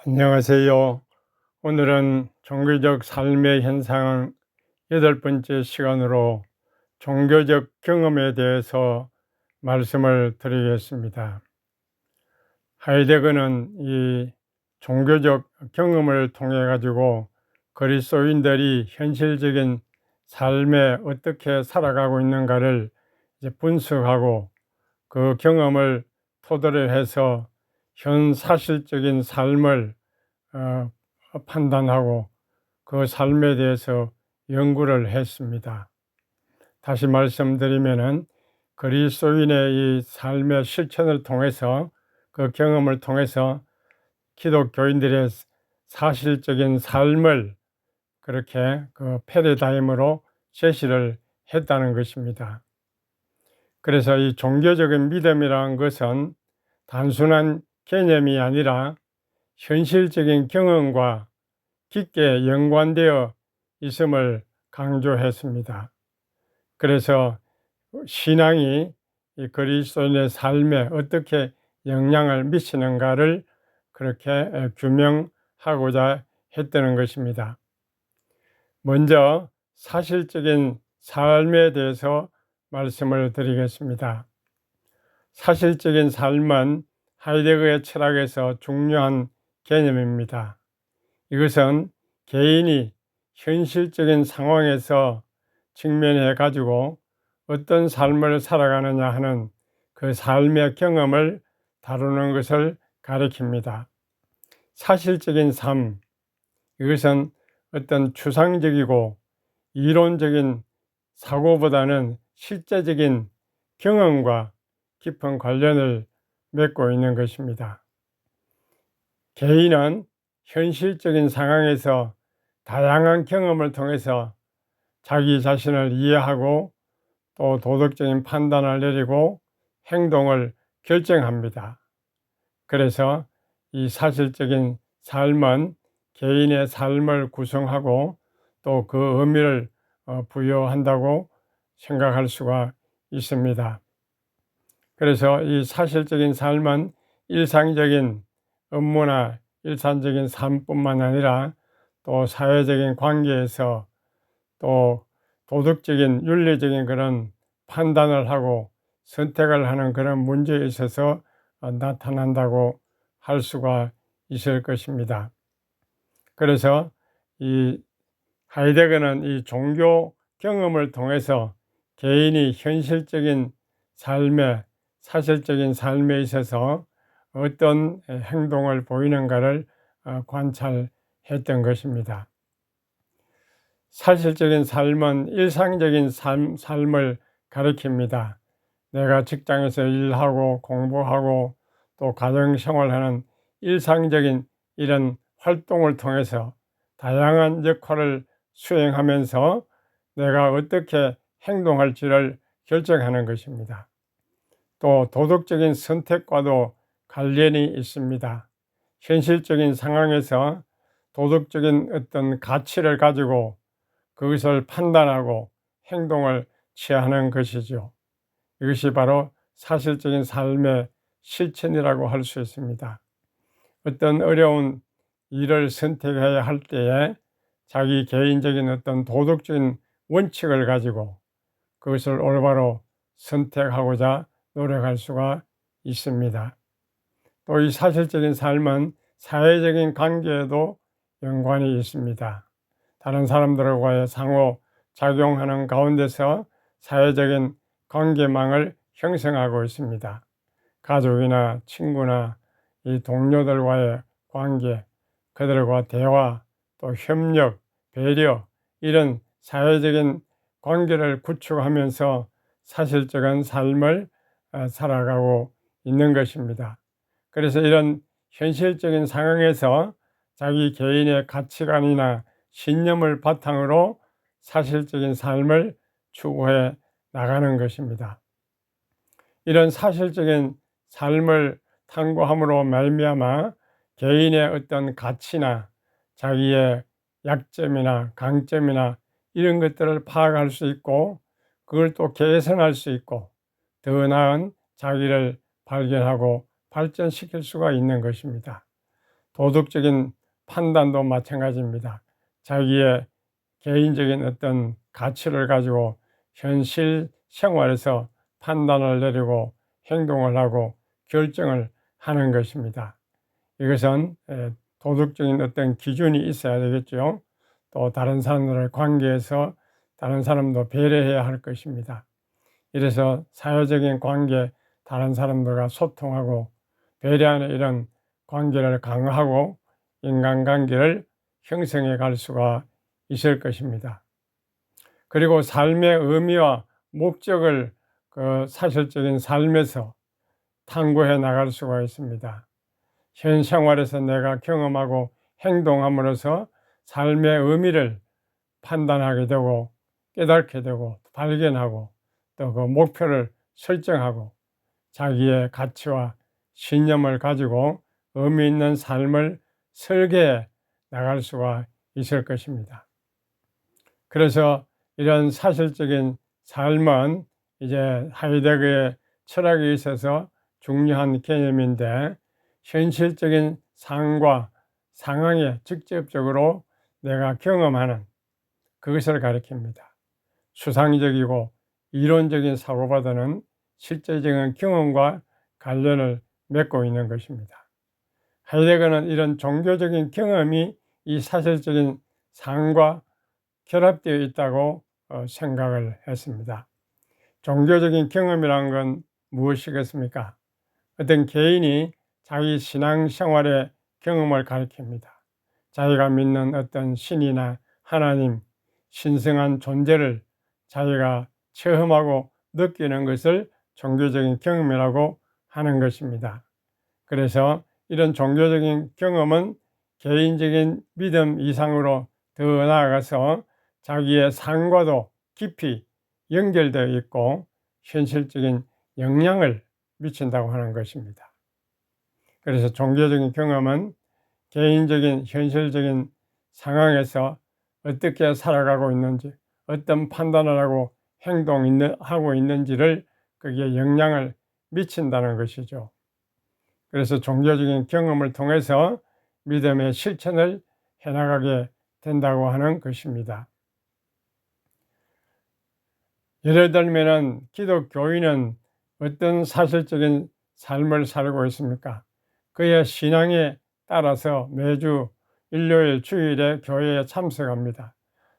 안녕하세요. 오늘은 종교적 삶의 현상 8번째 시간으로 종교적 경험에 대해서 말씀을 드리겠습니다. 하이데거는 이 종교적 경험을 통해 가지고 그리스도인들이 현실적인 삶에 어떻게 살아가고 있는가를 분석하고 그 경험을 토대로 해서 현 사실적인 삶을 판단하고 그 삶에 대해서 연구를 했습니다. 다시 말씀드리면은 그리스도인의 이 삶의 실천을 통해서 그 경험을 통해서 기독교인들의 사실적인 삶을 그렇게 그 패러다임으로 제시를 했다는 것입니다. 그래서 이 종교적인 믿음이라는 것은 단순한 개념이 아니라 현실적인 경험과 깊게 연관되어 있음을 강조했습니다. 그래서 신앙이 이 그리스도인의 삶에 어떻게 영향을 미치는가를 그렇게 규명하고자 했다는 것입니다. 먼저 사실적인 삶에 대해서 말씀을 드리겠습니다. 사실적인 삶은 하이데거의 철학에서 중요한 개념입니다. 이것은 개인이 현실적인 상황에서 직면해 가지고 어떤 삶을 살아가느냐 하는 그 삶의 경험을 다루는 것을 가리킵니다. 사실적인 삶, 이것은 어떤 추상적이고 이론적인 사고보다는 실제적인 경험과 깊은 관련을 맺고 있는 것입니다. 개인은 현실적인 상황에서 다양한 경험을 통해서 자기 자신을 이해하고 또 도덕적인 판단을 내리고 행동을 결정합니다. 그래서 이 사실적인 삶은 개인의 삶을 구성하고 또 그 의미를 부여한다고 생각할 수가 있습니다. 그래서 이 사실적인 삶은 일상적인 업무나 일상적인 삶뿐만 아니라 또 사회적인 관계에서 또 도덕적인 윤리적인 그런 판단을 하고 선택을 하는 그런 문제에 있어서 나타난다고 할 수가 있을 것입니다. 그래서 이 하이데거는 이 종교 경험을 통해서 개인이 현실적인 삶에 사실적인 삶에 있어서 어떤 행동을 보이는가를 관찰했던 것입니다. 사실적인 삶은 일상적인 삶을 가리킵니다. 내가 직장에서 일하고 공부하고 또 가정생활하는 일상적인 이런 활동을 통해서 다양한 역할을 수행하면서 내가 어떻게 행동할지를 결정하는 것입니다. 또 도덕적인 선택과도 관련이 있습니다. 현실적인 상황에서 도덕적인 어떤 가치를 가지고 그것을 판단하고 행동을 취하는 것이죠. 이것이 바로 사실적인 삶의 실천이라고 할 수 있습니다. 어떤 어려운 일을 선택해야 할 때에 자기 개인적인 어떤 도덕적인 원칙을 가지고 그것을 올바로 선택하고자 노력할 수가 있습니다. 또 이 사실적인 삶은 사회적인 관계에도 연관이 있습니다. 다른 사람들과의 상호작용하는 가운데서 사회적인 관계망을 형성하고 있습니다. 가족이나 친구나 이 동료들과의 관계, 그들과 대화, 또 협력, 배려, 이런 사회적인 관계를 구축하면서 사실적인 삶을 살아가고 있는 것입니다. 그래서 이런 현실적인 상황에서 자기 개인의 가치관이나 신념을 바탕으로 사실적인 삶을 추구해 나가는 것입니다. 이런 사실적인 삶을 탐구함으로 말미암아 개인의 어떤 가치나 자기의 약점이나 강점이나 이런 것들을 파악할 수 있고 그걸 또 개선할 수 있고 더 나은 자기를 발견하고 발전시킬 수가 있는 것입니다. 도덕적인 판단도 마찬가지입니다. 자기의 개인적인 어떤 가치를 가지고 현실 생활에서 판단을 내리고 행동을 하고 결정을 하는 것입니다. 이것은 도덕적인 어떤 기준이 있어야 되겠죠. 또 다른 사람들의 관계에서 다른 사람도 배려해야 할 것입니다. 이래서 사회적인 관계, 다른 사람들과 소통하고 배려하는 이런 관계를 강화하고 인간관계를 형성해 갈 수가 있을 것입니다. 그리고 삶의 의미와 목적을 그 사실적인 삶에서 탐구해 나갈 수가 있습니다. 현 생활에서 내가 경험하고 행동함으로써 삶의 의미를 판단하게 되고 깨닫게 되고 발견하고 또 그 목표를 설정하고 자기의 가치와 신념을 가지고 의미 있는 삶을 설계해 나갈 수가 있을 것입니다. 그래서 이런 사실적인 삶은 이제 하이데거의 철학에 있어서 중요한 개념인데 현실적인 삶과 상황에 직접적으로 내가 경험하는 그것을 가리킵니다. 수상적이고 이론적인 사고보다는 실제적인 경험과 관련을 맺고 있는 것입니다. 하이데거는 이런 종교적인 경험이 이 사실적인 삶과 결합되어 있다고 생각을 했습니다. 종교적인 경험이란 건 무엇이겠습니까? 어떤 개인이 자기 신앙생활의 경험을 가리킵니다. 자기가 믿는 어떤 신이나 하나님, 신성한 존재를 자기가 체험하고 느끼는 것을 종교적인 경험이라고 하는 것입니다. 그래서 이런 종교적인 경험은 개인적인 믿음 이상으로 더 나아가서 자기의 삶과도 깊이 연결되어 있고 현실적인 영향을 미친다고 하는 것입니다. 그래서 종교적인 경험은 개인적인 현실적인 상황에서 어떻게 살아가고 있는지, 어떤 판단을 하고 행동하고 있는지를 거기에 영향을 미친다는 것이죠. 그래서 종교적인 경험을 통해서 믿음의 실천을 해나가게 된다고 하는 것입니다. 예를 들면 기독교인은 어떤 사실적인 삶을 살고 있습니까? 그의 신앙에 따라서 매주 일요일 주일에 교회에 참석합니다.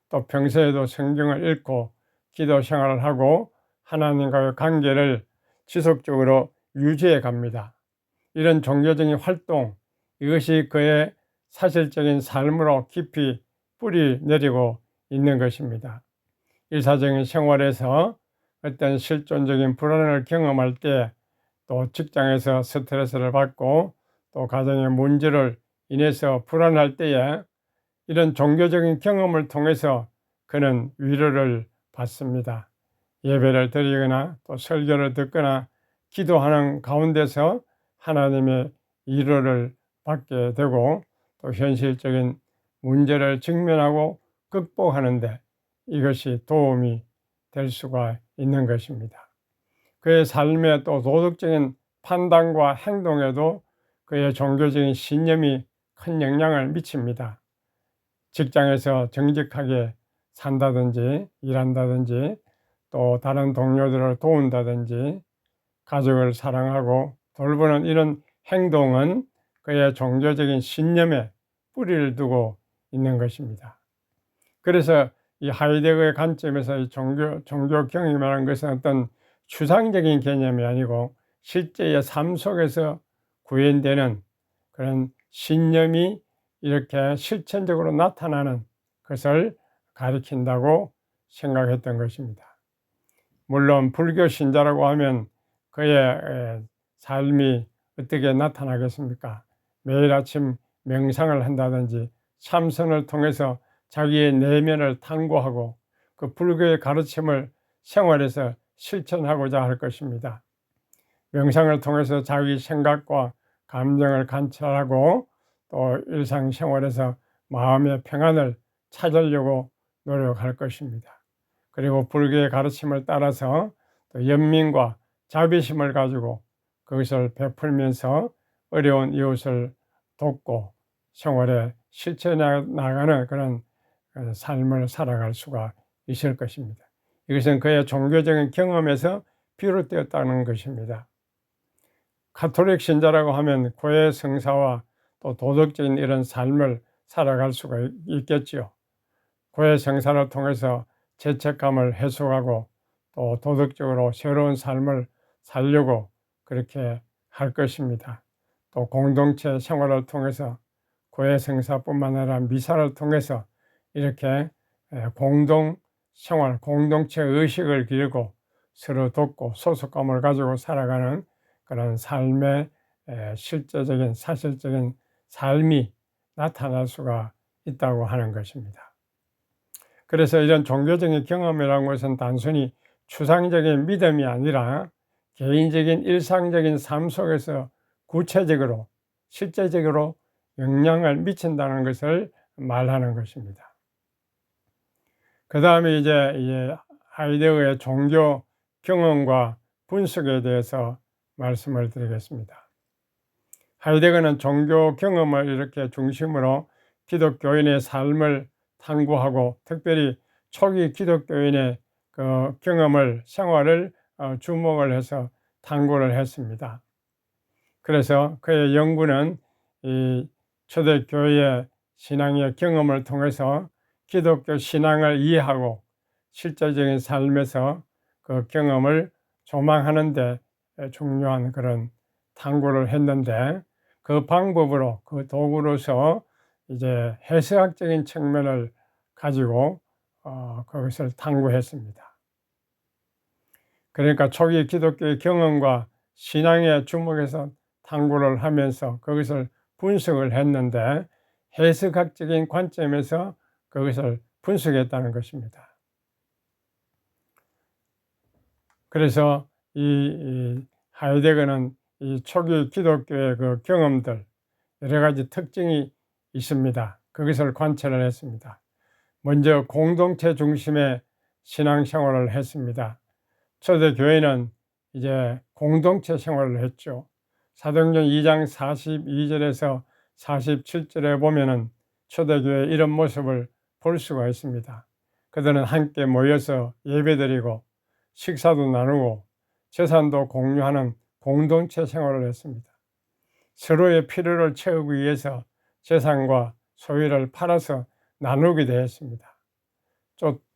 또 평소에도 성경을 읽고 기도 생활을 하고 하나님과의 관계를 지속적으로 유지해 갑니다. 이런 종교적인 활동, 이것이 그의 사실적인 삶으로 깊이 뿌리 내리고 있는 것입니다. 일사적인 생활에서 어떤 실존적인 불안을 경험할 때, 또 직장에서 스트레스를 받고 또 가정의 문제를 인해서 불안할 때에 이런 종교적인 경험을 통해서 그는 위로를 받습니다. 예배를 드리거나 또 설교를 듣거나 기도하는 가운데서 하나님의 위로를 받게 되고 또 현실적인 문제를 직면하고 극복하는데 이것이 도움이 될 수가 있는 것입니다. 그의 삶의 또 도덕적인 판단과 행동에도 그의 종교적인 신념이 큰 영향을 미칩니다. 직장에서 정직하게 산다든지 일한다든지 또 다른 동료들을 도운다든지 가족을 사랑하고 돌보는 이런 행동은 그의 종교적인 신념에 뿌리를 두고 있는 것입니다. 그래서 이 하이데거의 관점에서 이 종교 경험이라는 것은 어떤 추상적인 개념이 아니고 실제의 삶 속에서 구현되는 그런 신념이 이렇게 실천적으로 나타나는 것을 가리킨다고 생각했던 것입니다. 물론 불교 신자라고 하면 그의 삶이 어떻게 나타나겠습니까? 매일 아침 명상을 한다든지 참선을 통해서 자기의 내면을 탐구하고 그 불교의 가르침을 생활에서 실천하고자 할 것입니다. 명상을 통해서 자기 생각과 감정을 관찰하고 또 일상생활에서 마음의 평안을 찾으려고 노력할 것입니다. 그리고 불교의 가르침을 따라서 또 연민과 자비심을 가지고 그것을 베풀면서 어려운 이웃을 돕고 생활에 실천해 나가는 그런 삶을 살아갈 수가 있을 것입니다. 이것은 그의 종교적인 경험에서 비롯되었다는 것입니다. 가톨릭 신자라고 하면 고해 성사와 또 도덕적인 이런 삶을 살아갈 수가 있겠지요. 고해 성사를 통해서 죄책감을 해소하고 또 도덕적으로 새로운 삶을 살려고 그렇게 할 것입니다. 또 공동체 생활을 통해서 고해 성사뿐만 아니라 미사를 통해서 이렇게 공동 생활, 공동체 의식을 기르고 서로 돕고 소속감을 가지고 살아가는 그런 삶의 실제적인 사실적인 삶이 나타날 수가 있다고 하는 것입니다. 그래서 이런 종교적인 경험이라는 것은 단순히 추상적인 믿음이 아니라 개인적인 일상적인 삶 속에서 구체적으로 실제적으로 영향을 미친다는 것을 말하는 것입니다. 그 다음에 이제 하이데거의 종교 경험과 분석에 대해서 말씀을 드리겠습니다. 하이데거는 종교 경험을 이렇게 중심으로 기독교인의 삶을 탐구하고 특별히 초기 기독교인의 그 경험을 생활을 주목을 해서 탐구를 했습니다. 그래서 그의 연구는 이 초대교회의 신앙의 경험을 통해서 기독교 신앙을 이해하고 실제적인 삶에서 그 경험을 조망하는 데 중요한 그런 탐구를 했는데 그 방법으로 그 도구로서 이제 해석학적인 측면을 가지고 그것을 탐구했습니다. 그러니까 초기 기독교의 경험과 신앙에 주목해서 탐구를 하면서 그것을 분석을 했는데 해석학적인 관점에서 그것을 분석했다는 것입니다. 그래서 이 하이데거는 이 초기 기독교의 그 경험들 여러 가지 특징이 있습니다. 그것을 관찰을 했습니다. 먼저 공동체 중심의 신앙생활을 했습니다. 초대교회는 이제 공동체 생활을 했죠. 사도행전 2장 42절에서 47절에 보면은 초대교회의 이런 모습을 볼 수가 있습니다. 그들은 함께 모여서 예배드리고 식사도 나누고 재산도 공유하는 공동체 생활을 했습니다. 서로의 필요를 채우기 위해서 재산과 소유를 팔아서 나누기도 했습니다.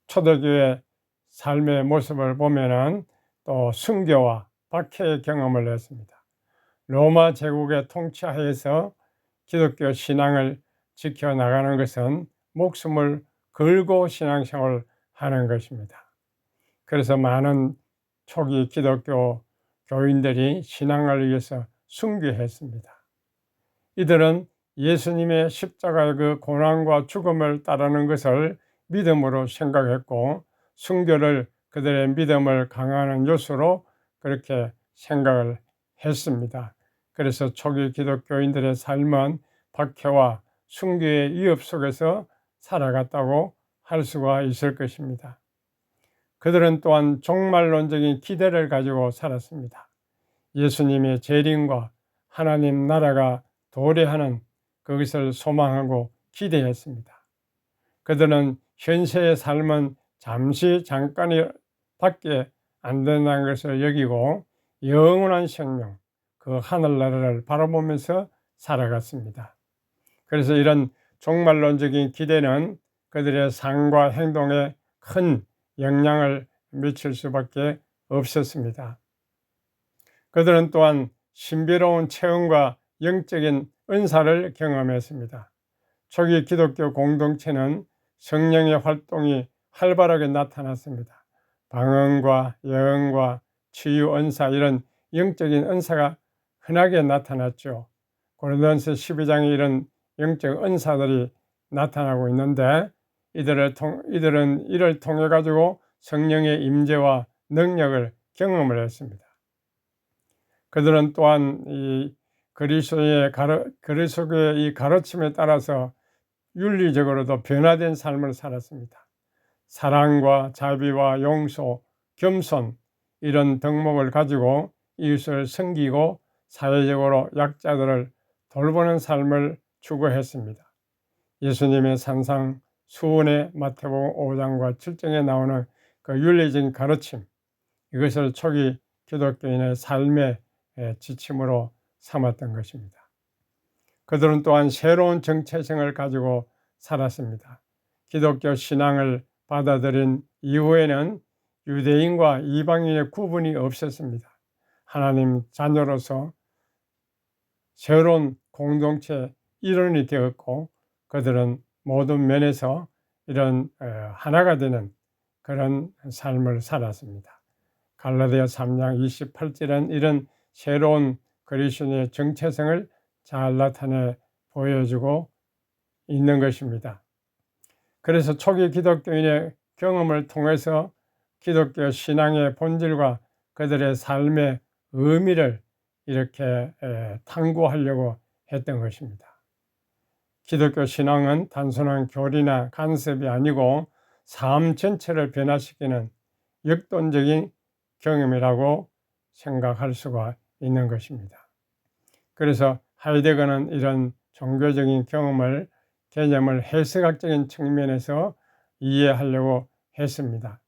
초대교회 삶의 모습을 보면은 또 순교와 박해의 경험을 했습니다. 로마 제국의 통치하에서 기독교 신앙을 지켜나가는 것은 목숨을 걸고 신앙생활을 하는 것입니다. 그래서 많은 초기 기독교 교인들이 신앙을 위해서 순교했습니다. 이들은 예수님의 십자가의 그 고난과 죽음을 따르는 것을 믿음으로 생각했고 순교를 그들의 믿음을 강화하는 요소로 그렇게 생각을 했습니다. 그래서 초기 기독교인들의 삶은 박해와 순교의 위협 속에서 살아갔다고 할 수가 있을 것입니다. 그들은 또한 종말론적인 기대를 가지고 살았습니다. 예수님의 재림과 하나님 나라가 도래하는 그것을 소망하고 기대했습니다. 그들은 현세의 삶은 잠깐이 밖에 안 된다는 것을 여기고 영원한 생명, 그 하늘나라를 바라보면서 살아갔습니다. 그래서 이런 종말론적인 기대는 그들의 삶과 행동에 큰 영향을 미칠 수밖에 없었습니다. 그들은 또한 신비로운 체험과 영적인 은사를 경험했습니다. 초기 기독교 공동체는 성령의 활동이 활발하게 나타났습니다. 방언과 예언과 치유 은사 이런 영적인 은사가 흔하게 나타났죠. 고린도전서 12장에 이런 영적 은사들이 나타나고 있는데 이들은 이를 통해 가지고 성령의 임재와 능력을 경험을 했습니다. 그들은 또한 이 그리스도의 이 가르침에 따라서 윤리적으로도 변화된 삶을 살았습니다. 사랑과 자비와 용서, 겸손 이런 덕목을 가지고 이웃을 섬기고 사회적으로 약자들을 돌보는 삶을 추구했습니다. 예수님의 산상 수훈의 마태복음 5장과 7장에 나오는 그 윤리적인 가르침, 이것을 초기 기독교인의 삶의 지침으로 삼았던 것입니다. 그들은 또한 새로운 정체성을 가지고 살았습니다. 기독교 신앙을 받아들인 이후에는 유대인과 이방인의 구분이 없었습니다. 하나님 자녀로서 새로운 공동체 일원이 되었고, 그들은 모든 면에서 이런 하나가 되는 그런 삶을 살았습니다. 갈라디아 3장 28절은 이런 새로운 그리스도의 정체성을 잘 나타내 보여주고 있는 것입니다. 그래서 초기 기독교인의 경험을 통해서 기독교 신앙의 본질과 그들의 삶의 의미를 이렇게 탐구하려고 했던 것입니다. 기독교 신앙은 단순한 교리나 간섭이 아니고 삶 전체를 변화시키는 역동적인 경험이라고 생각할 수가 있는 것입니다. 그래서 하이데거는 이런 종교적인 개념을 해석학적인 측면에서 이해하려고 했습니다.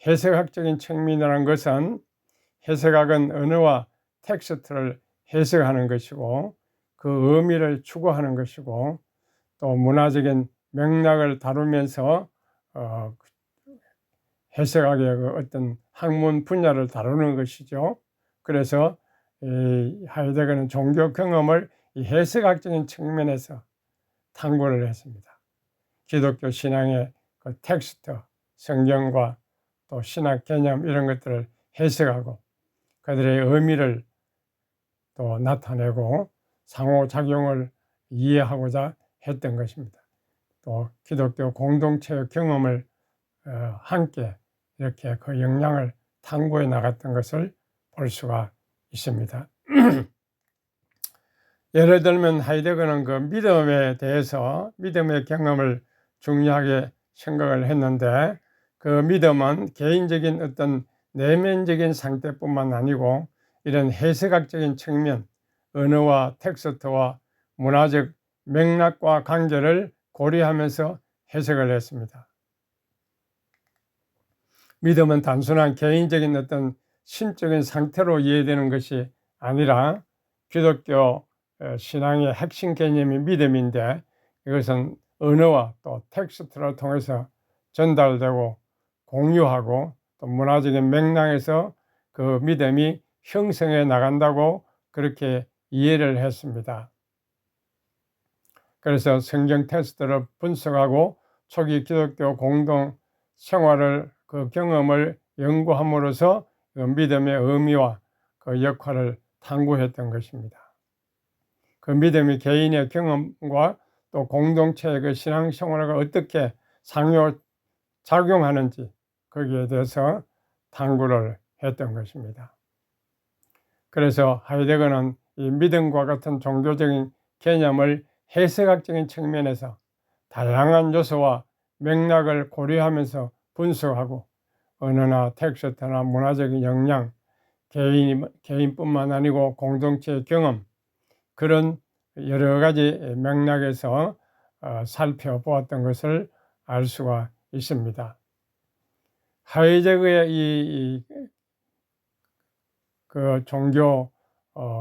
해석학적인 측면이라는 것은 해석학은 언어와 텍스트를 해석하는 것이고 그 의미를 추구하는 것이고 또 문화적인 맥락을 다루면서 해석학의 그 어떤 학문 분야를 다루는 것이죠. 그래서 하이데거는 종교 경험을 이 해석학적인 측면에서 탐구를 했습니다. 기독교 신앙의 그 텍스트, 성경과 또 신학 개념 이런 것들을 해석하고 그들의 의미를 또 나타내고 상호작용을 이해하고자 했던 것입니다. 또 기독교 공동체의 경험을 함께 이렇게 그 역량을 탐구해 나갔던 것을 볼 수가 있습니다. 예를 들면 하이데거는 그 믿음에 대해서 믿음의 경험을 중요하게 생각을 했는데 그 믿음은 개인적인 어떤 내면적인 상태뿐만 아니고 이런 해석학적인 측면, 언어와 텍스트와 문화적 맥락과 관계를 고려하면서 해석을 했습니다. 믿음은 단순한 개인적인 어떤 신적인 상태로 이해되는 것이 아니라 기독교 신앙의 핵심 개념이 믿음인데 이것은 언어와 또 텍스트를 통해서 전달되고 공유하고 또 문화적인 맥락에서 그 믿음이 형성해 나간다고 그렇게 이해를 했습니다. 그래서 성경 텍스트를 분석하고 초기 기독교 공동 생활을 그 경험을 연구함으로써 그 믿음의 의미와 그 역할을 탐구했던 것입니다. 그 믿음이 개인의 경험과 또 공동체의 그 신앙생활과 어떻게 상호작용하는지 거기에 대해서 탐구를 했던 것입니다. 그래서 하이데거는 이 믿음과 같은 종교적인 개념을 해석학적인 측면에서 다양한 요소와 맥락을 고려하면서 분석하고 언어나 텍스트나 문화적인 역량, 개인뿐만 아니고 공동체의 경험 그런 여러 가지 맥락에서 살펴보았던 것을 알 수가 있습니다. 하이데거의 그 종교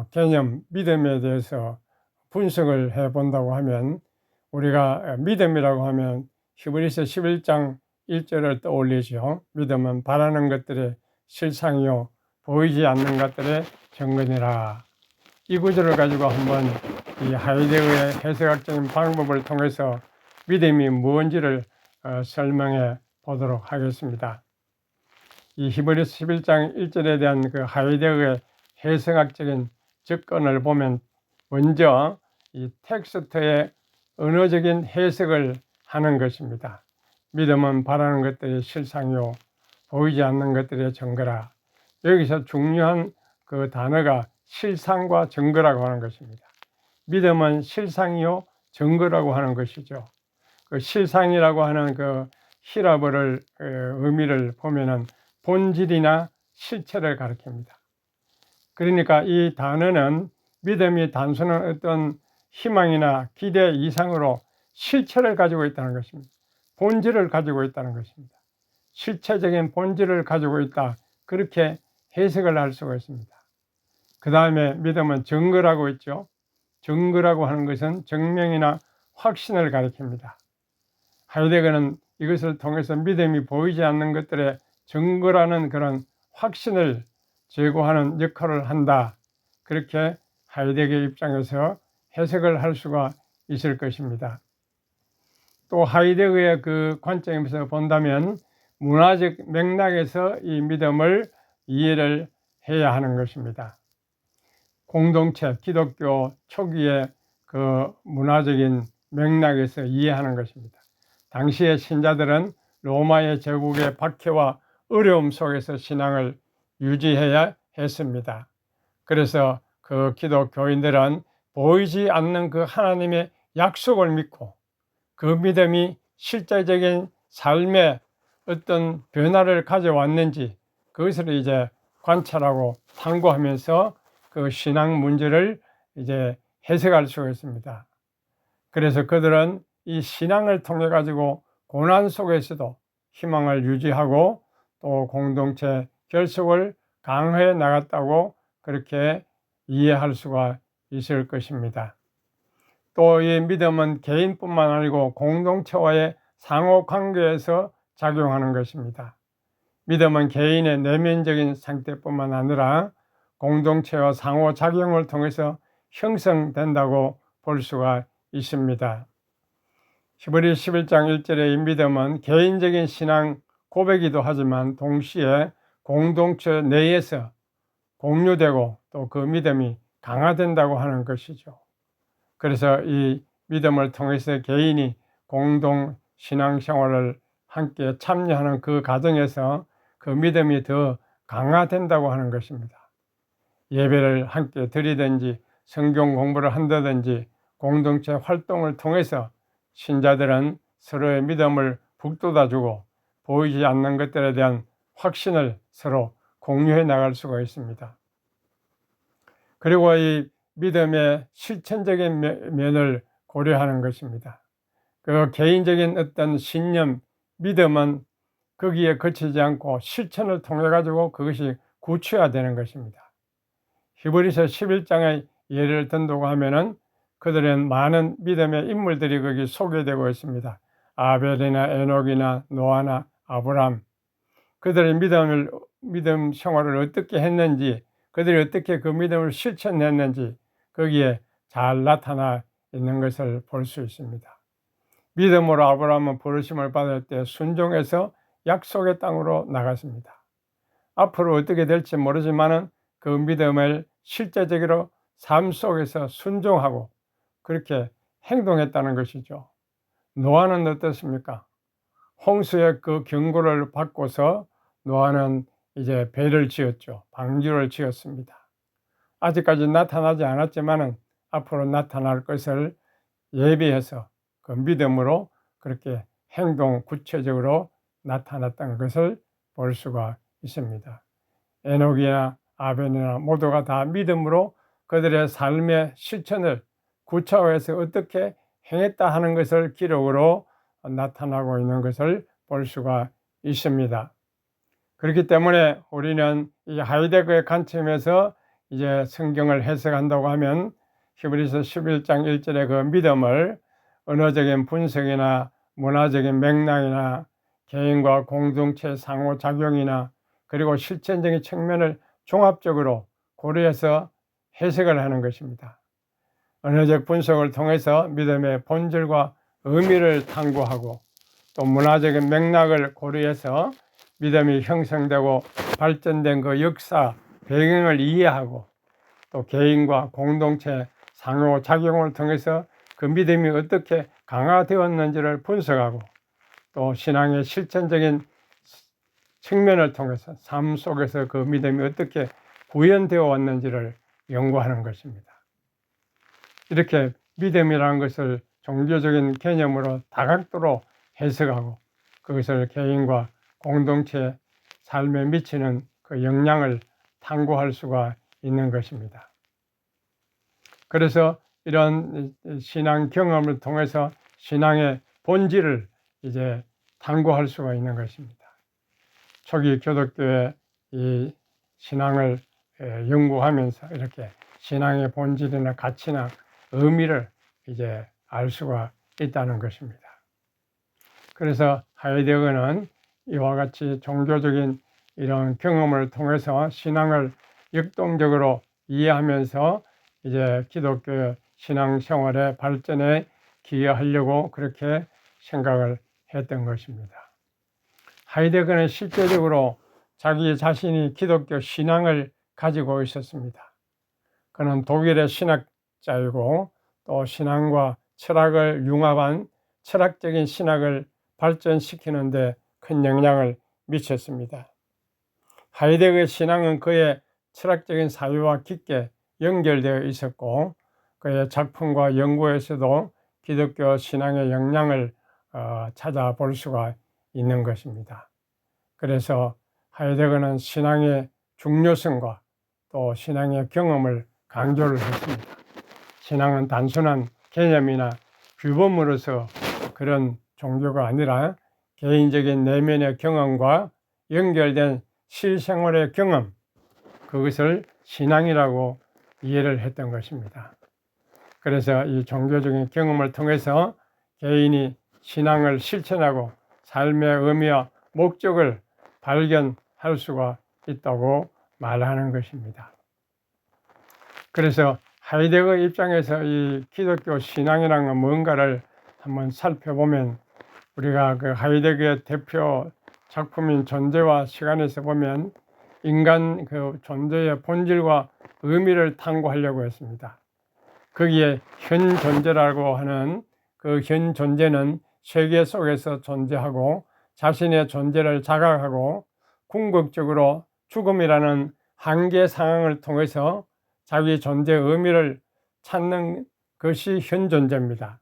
개념, 믿음에 대해서 분석을 해 본다고 하면 우리가 믿음이라고 하면 히브리서 11장 1절을 떠올리죠. 믿음은 바라는 것들의 실상이요 보이지 않는 것들의 증거니라. 이 구절을 가지고 한번 이 하이데거의 해석학적인 방법을 통해서 믿음이 뭔지를 설명해 보도록 하겠습니다. 이 히브리서 11장 1절에 대한 그 하이데거의 해석학적인 접근을 보면 먼저 이 텍스트의 언어적인 해석을 하는 것입니다. 믿음은 바라는 것들의 실상이요 보이지 않는 것들의 증거라. 여기서 중요한 그 단어가 실상과 증거라고 하는 것입니다. 믿음은 실상이요 증거라고 하는 것이죠. 그 실상이라고 하는 그 히라버를 의미를 보면은 본질이나 실체를 가리킵니다. 그러니까 이 단어는 믿음이 단순한 어떤 희망이나 기대 이상으로 실체를 가지고 있다는 것입니다. 본질을 가지고 있다는 것입니다. 실체적인 본질을 가지고 있다, 그렇게 해석을 할 수가 있습니다. 그 다음에 믿음은 증거라고 있죠. 증거라고 하는 것은 증명이나 확신을 가리킵니다. 하이데거는 이것을 통해서 믿음이 보이지 않는 것들의 증거라는 그런 확신을 제고하는 역할을 한다, 그렇게 하이데거의 입장에서 해석을 할 수가 있을 것입니다. 또 하이데거의 그 관점에서 본다면 문화적 맥락에서 이 믿음을 이해를 해야 하는 것입니다. 공동체, 기독교 초기의 그 문화적인 맥락에서 이해하는 것입니다. 당시의 신자들은 로마의 제국의 박해와 어려움 속에서 신앙을 유지해야 했습니다. 그래서 그 기독교인들은 보이지 않는 그 하나님의 약속을 믿고 그 믿음이 실제적인 삶에 어떤 변화를 가져왔는지 그것을 이제 관찰하고 탐구하면서 그 신앙 문제를 이제 해석할 수가 있습니다. 그래서 그들은 이 신앙을 통해 가지고 고난 속에서도 희망을 유지하고 또 공동체 결속을 강화해 나갔다고 그렇게 이해할 수가 있을 것입니다. 또 이 믿음은 개인뿐만 아니고 공동체와의 상호 관계에서 작용하는 것입니다. 믿음은 개인의 내면적인 상태뿐만 아니라 공동체와 상호작용을 통해서 형성된다고 볼 수가 있습니다. 히브리 11장 1절의 이 믿음은 개인적인 신앙 고백이기도 하지만 동시에 공동체 내에서 공유되고 또 그 믿음이 강화된다고 하는 것이죠. 그래서 이 믿음을 통해서 개인이 공동 신앙생활을 함께 참여하는 그 과정에서 그 믿음이 더 강화된다고 하는 것입니다. 예배를 함께 드리든지 성경 공부를 한다든지 공동체 활동을 통해서 신자들은 서로의 믿음을 북돋아주고 보이지 않는 것들에 대한 확신을 서로 공유해 나갈 수가 있습니다. 그리고 이 믿음의 실천적인 면을 고려하는 것입니다. 그 개인적인 어떤 신념, 믿음은 거기에 그치지 않고 실천을 통해 가지고 그것이 구체화되는 것입니다. 히브리서 11장의 예를 든다고 하면은 그들은 많은 믿음의 인물들이 거기 소개되고 있습니다. 아벨이나 에녹이나 노아나 아브람, 그들의 믿음 생활을 어떻게 했는지, 그들이 어떻게 그 믿음을 실천했는지 거기에 잘 나타나 있는 것을 볼 수 있습니다. 믿음으로 아브라함은 부르심을 받을 때 순종해서 약속의 땅으로 나갔습니다. 앞으로 어떻게 될지 모르지만은 그 믿음을 실제적으로 삶 속에서 순종하고 그렇게 행동했다는 것이죠. 노아는 어떻습니까? 홍수의 그 경고를 받고서 노아는 이제 배를 지었죠. 방주를 지었습니다. 아직까지 나타나지 않았지만은 앞으로 나타날 것을 예비해서 그 믿음으로 그렇게 행동 구체적으로 나타났던 것을 볼 수가 있습니다. 에녹이나 아벨이나 모두가 다 믿음으로 그들의 삶의 실천을 구체화해서 어떻게 행했다 하는 것을 기록으로 나타나고 있는 것을 볼 수가 있습니다. 그렇기 때문에 우리는 이 하이데거의 관점에서 이제 성경을 해석한다고 하면 히브리서 11장 1절의 그 믿음을 언어적인 분석이나 문화적인 맥락이나 개인과 공동체 상호작용이나 그리고 실천적인 측면을 종합적으로 고려해서 해석을 하는 것입니다. 언어적 분석을 통해서 믿음의 본질과 의미를 탐구하고 또 문화적인 맥락을 고려해서 믿음이 형성되고 발전된 그 역사, 배경을 이해하고 또 개인과 공동체 상호작용을 통해서 그 믿음이 어떻게 강화되었는지를 분석하고 또 신앙의 실천적인 측면을 통해서 삶 속에서 그 믿음이 어떻게 구현되어 왔는지를 연구하는 것입니다. 이렇게 믿음이라는 것을 종교적인 개념으로 다각도로 해석하고 그것을 개인과 공동체 삶에 미치는 그 영향을 탐구할 수가 있는 것입니다. 그래서 이런 신앙 경험을 통해서 신앙의 본질을 이제 탐구할 수가 있는 것입니다. 초기 기독교의 이 신앙을 연구하면서 이렇게 신앙의 본질이나 가치나 의미를 이제 알 수가 있다는 것입니다. 그래서 하이데거는 이와 같이 종교적인 이런 경험을 통해서 신앙을 역동적으로 이해하면서 이제 기독교 신앙생활의 발전에 기여하려고 그렇게 생각을 했던 것입니다. 하이데거는 실제적으로 자기 자신이 기독교 신앙을 가지고 있었습니다. 그는 독일의 신학자이고 또 신앙과 철학을 융합한 철학적인 신학을 발전시키는 데 큰 영향을 미쳤습니다. 하이데거의 신앙은 그의 철학적인 사유와 깊게 연결되어 있었고 그의 작품과 연구에서도 기독교 신앙의 영향을 찾아볼 수가 있는 것입니다. 그래서 하이데거는 신앙의 중요성과 또 신앙의 경험을 강조를 했습니다. 신앙은 단순한 개념이나 규범으로서 그런 종교가 아니라 개인적인 내면의 경험과 연결된 실생활의 경험, 그것을 신앙이라고 이해를 했던 것입니다. 그래서 이 종교적인 경험을 통해서 개인이 신앙을 실천하고 삶의 의미와 목적을 발견할 수가 있다고 말하는 것입니다. 그래서 하이데거 입장에서 이 기독교 신앙이라는 건 뭔가를 한번 살펴보면 우리가 그 하이데거의 대표 작품인 존재와 시간에서 보면 인간 그 존재의 본질과 의미를 탐구하려고 했습니다. 거기에 현 존재라고 하는 그 현 존재는 세계 속에서 존재하고 자신의 존재를 자각하고 궁극적으로 죽음이라는 한계 상황을 통해서 자기 존재의 의미를 찾는 것이 현 존재입니다.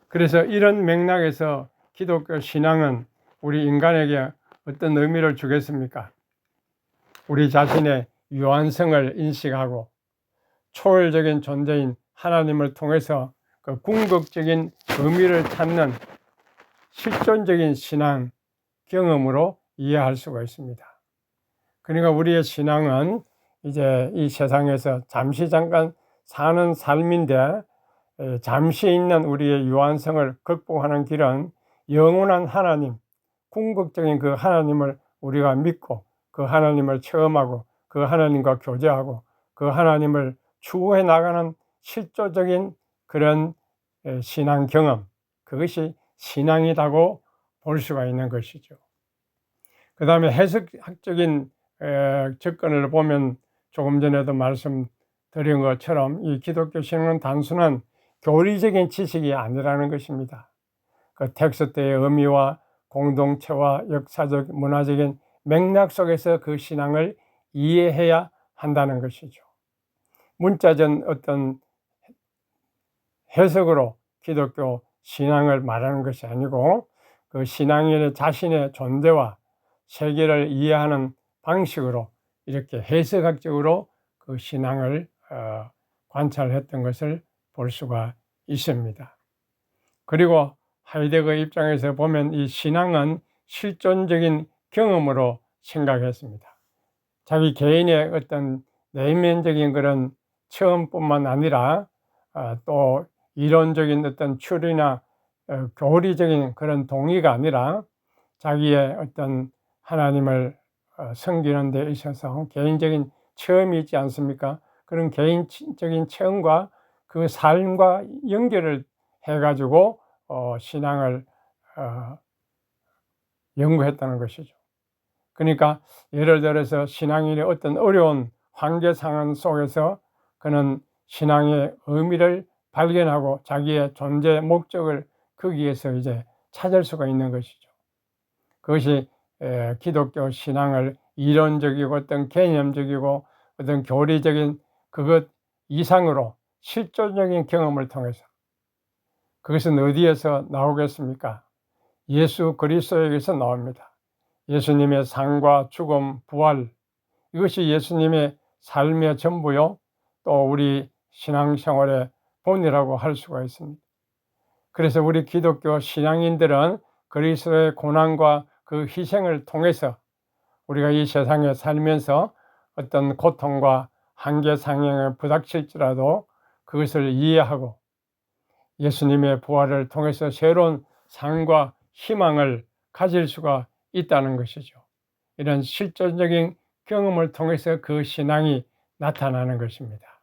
그래서 이런 맥락에서 기독교 신앙은 우리 인간에게 어떤 의미를 주겠습니까? 우리 자신의 유한성을 인식하고 초월적인 존재인 하나님을 통해서 그 궁극적인 의미를 찾는 실존적인 신앙 경험으로 이해할 수가 있습니다. 그러니까 우리의 신앙은 이제 이 세상에서 잠시 잠깐 사는 삶인데 잠시 있는 우리의 유한성을 극복하는 길은 영원한 하나님, 궁극적인 그 하나님을 우리가 믿고 그 하나님을 체험하고 그 하나님과 교제하고 그 하나님을 추구해 나가는 실존적인 그런 신앙 경험, 그것이 신앙이라고 볼 수가 있는 것이죠. 그 다음에 해석학적인 접근을 보면 조금 전에도 말씀드린 것처럼 이 기독교 신앙은 단순한 교리적인 지식이 아니라는 것입니다. 그 텍스트의 의미와 공동체와 역사적, 문화적인 맥락 속에서 그 신앙을 이해해야 한다는 것이죠. 문자전 어떤 해석으로 기독교 신앙을 말하는 것이 아니고 그 신앙인의 자신의 존재와 세계를 이해하는 방식으로 이렇게 해석학적으로 그 신앙을 관찰했던 것을 볼 수가 있습니다. 그리고 하이데거 입장에서 보면 이 신앙은 실존적인 경험으로 생각했습니다. 자기 개인의 어떤 내면적인 그런 체험뿐만 아니라 또 이론적인 어떤 추리나 교리적인 그런 동의가 아니라 자기의 어떤 하나님을 섬기는 데 있어서 개인적인 체험이 있지 않습니까? 그런 개인적인 체험과 그 삶과 연결을 해가지고 신앙을 연구했다는 것이죠. 그러니까 예를 들어서 신앙인의 어떤 어려운 한계 상황 속에서 그는 신앙의 의미를 발견하고 자기의 존재 목적을 거기에서 이제 찾을 수가 있는 것이죠. 그것이 기독교 신앙을 이론적이고 어떤 개념적이고 어떤 교리적인 그것 이상으로 실존적인 경험을 통해서, 그것은 어디에서 나오겠습니까? 예수 그리스도에게서 나옵니다. 예수님의 삶과 죽음, 부활, 이것이 예수님의 삶의 전부요, 또 우리 신앙생활의 본이라고 할 수가 있습니다. 그래서 우리 기독교 신앙인들은 그리스도의 고난과 그 희생을 통해서 우리가 이 세상에 살면서 어떤 고통과 한계 상황에 부닥칠지라도 그것을 이해하고 예수님의 부활을 통해서 새로운 삶과 희망을 가질 수가 있다는 것이죠. 이런 실존적인 경험을 통해서 그 신앙이 나타나는 것입니다.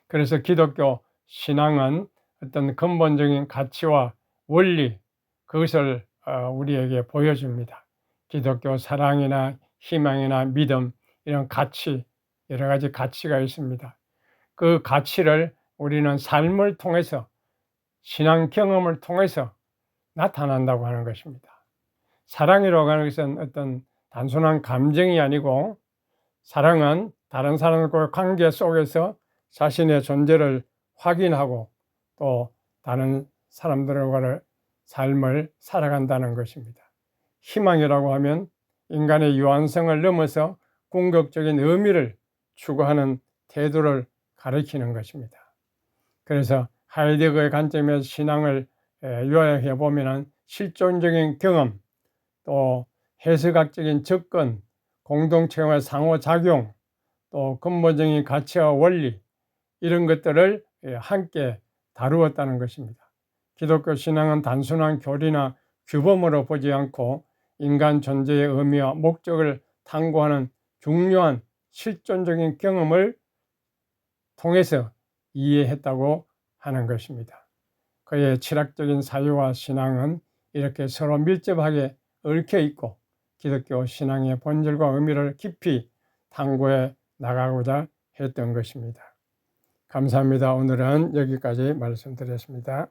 그래서 기독교 신앙은 어떤 근본적인 가치와 원리, 그것을 우리에게 보여줍니다. 기독교 사랑이나 희망이나 믿음, 이런 가치, 여러 가지 가치가 있습니다. 그 가치를 우리는 삶을 통해서, 신앙 경험을 통해서 나타난다고 하는 것입니다. 사랑이라고 하는 것은 어떤 단순한 감정이 아니고, 사랑은 다른 사람과 관계 속에서 자신의 존재를 확인하고 또 다른 사람들과의 삶을 살아간다는 것입니다. 희망이라고 하면 인간의 유한성을 넘어서 궁극적인 의미를 추구하는 태도를 가리키는 것입니다. 그래서 하이데거의 관점에서 신앙을 요약해 보면 실존적인 경험, 또 해석학적인 접근, 공동체와의 상호작용, 또 근본적인 가치와 원리, 이런 것들을 함께 다루었다는 것입니다. 기독교 신앙은 단순한 교리나 규범으로 보지 않고 인간 존재의 의미와 목적을 탐구하는 중요한 실존적인 경험을 통해서 이해했다고 하는 것입니다. 그의 철학적인 사유와 신앙은 이렇게 서로 밀접하게 얽혀 있고 기독교 신앙의 본질과 의미를 깊이 탐구해 나가고자 했던 것입니다. 감사합니다. 오늘은 여기까지 말씀드렸습니다.